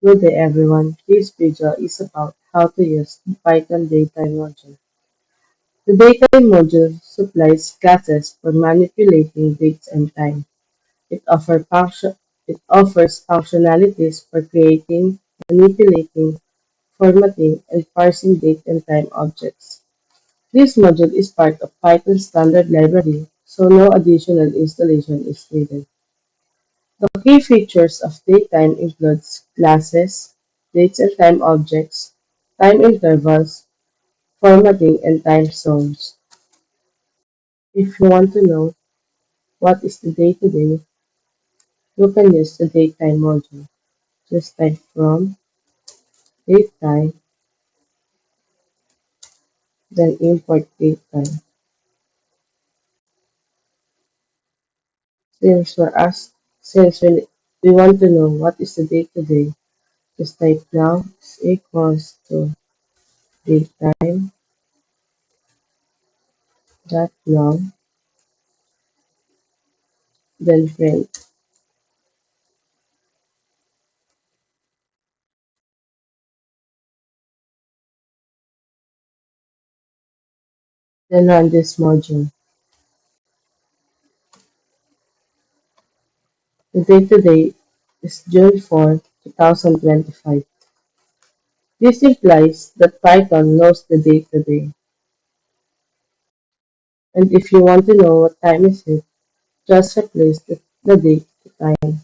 Good day everyone. This video is about how to use the Python datetime module. The datetime module supplies classes for manipulating dates and time. It offers functionalities for creating, manipulating, formatting, and parsing date and time objects. This module is part of Python's standard library, so no additional installation is needed. The key features of datetime includes classes, dates and time objects, time intervals, formatting, and time zones. If you want to know what is the day-to-day, you can use the datetime module. Just type from datetime, then import datetime. Since we're asked, since we want to know what is the day-to-day, just type now is equals to datetime dot now, then print. Then run this module. The date today is June 4, 2025. This implies that Python knows the date today. And if you want to know what time is it, just replace the date to time.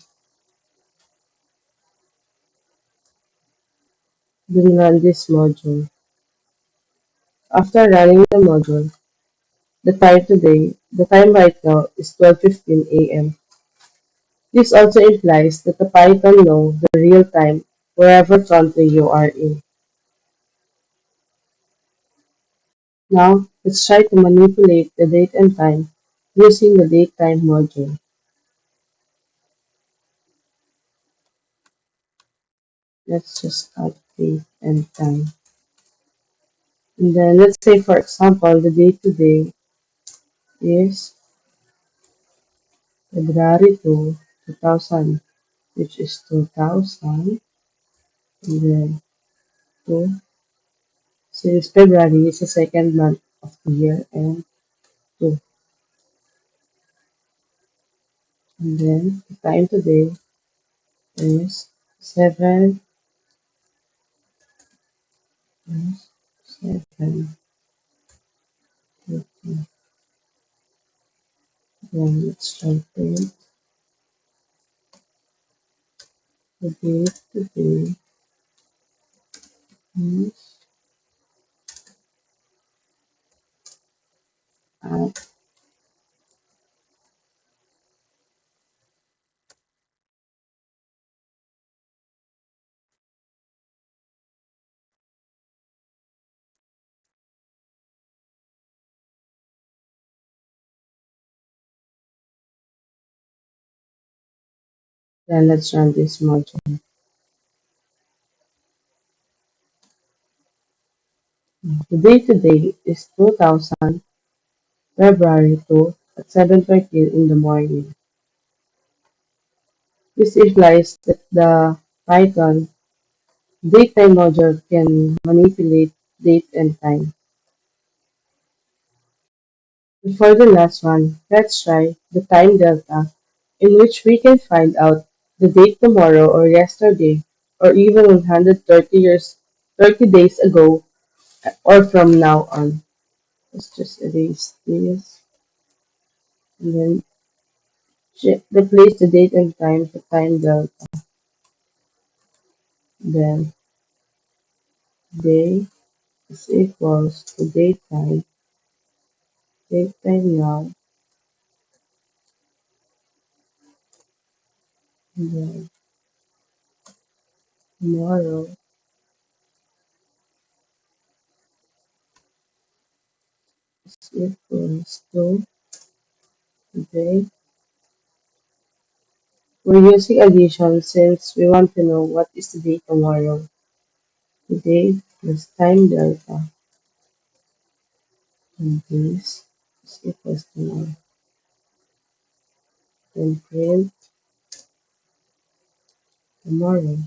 Then run this module. After running the module, the time right now is 12:15 a.m. This also implies that the Python knows the real time wherever country you are in. Now, let's try to manipulate the date and time using the datetime module. Let's just add date and time. And then let's say, for example, the date today is February 2, 2000, which is 2000. And then 2, since February is the second month of the year, and 2. And then the time today is 7, is 7, 2, 2. Then let's try to the date today is at. Then let's run this module. The date today is 2000 February 2 at 7:13 in the morning. This implies that the Python datetime module can manipulate date and time. And for the last one, let's try the time delta, in which we can find out the date tomorrow or yesterday, or even 30 days ago, or from now on. Let's just erase this and then replace the date and time to time delta. Then day is equals to date time now, and then tomorrow is equals to today. We're using addition since we want to know what is the day tomorrow. Today plus time delta, and this is equals to now. Then print tomorrow.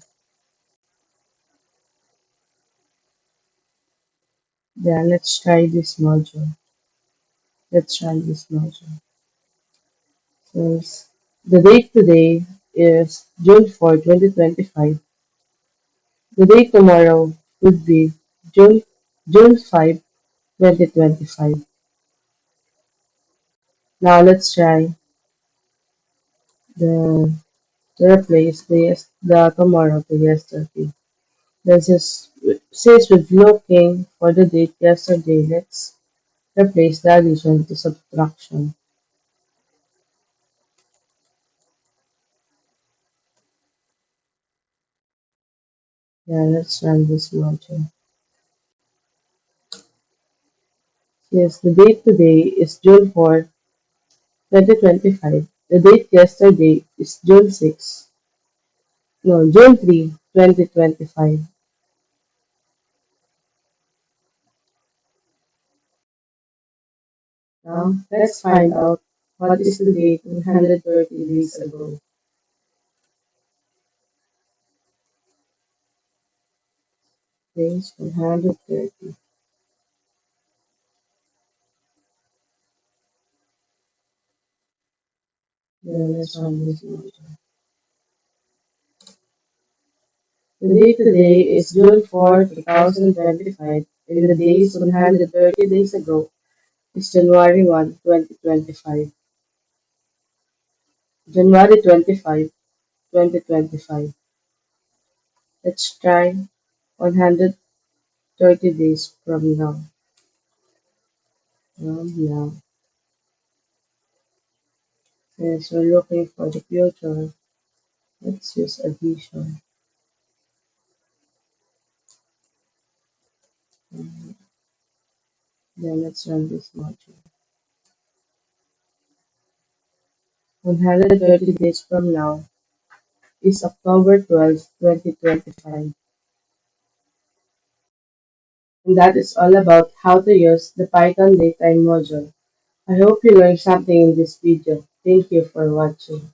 Yeah, let's try this module. Let's try this module. Since the date today is June 4, 2025, the date tomorrow would be June June 5, 2025. Now let's try the to replace the tomorrow to yesterday. This is since we're looking for the date yesterday, let's replace the addition to subtraction. Yeah, let's run this module. Yes, the date today is June 4, 2025. The date yesterday is June 3, 2025. Now, let's find out what is the date 130 days ago. Days 130. Yeah, let's run this module. The date today is June 4, 2025, and the days 130 days ago is January 1, 2025. January 25, 2025. Let's try 130 days from now. Now, since we're looking for the future, let's use addition. Then let's run this module. 130 days from now is October 12, 2025. And that is all about how to use the Python Daytime module. I hope you learned something in this video. Thank you for watching.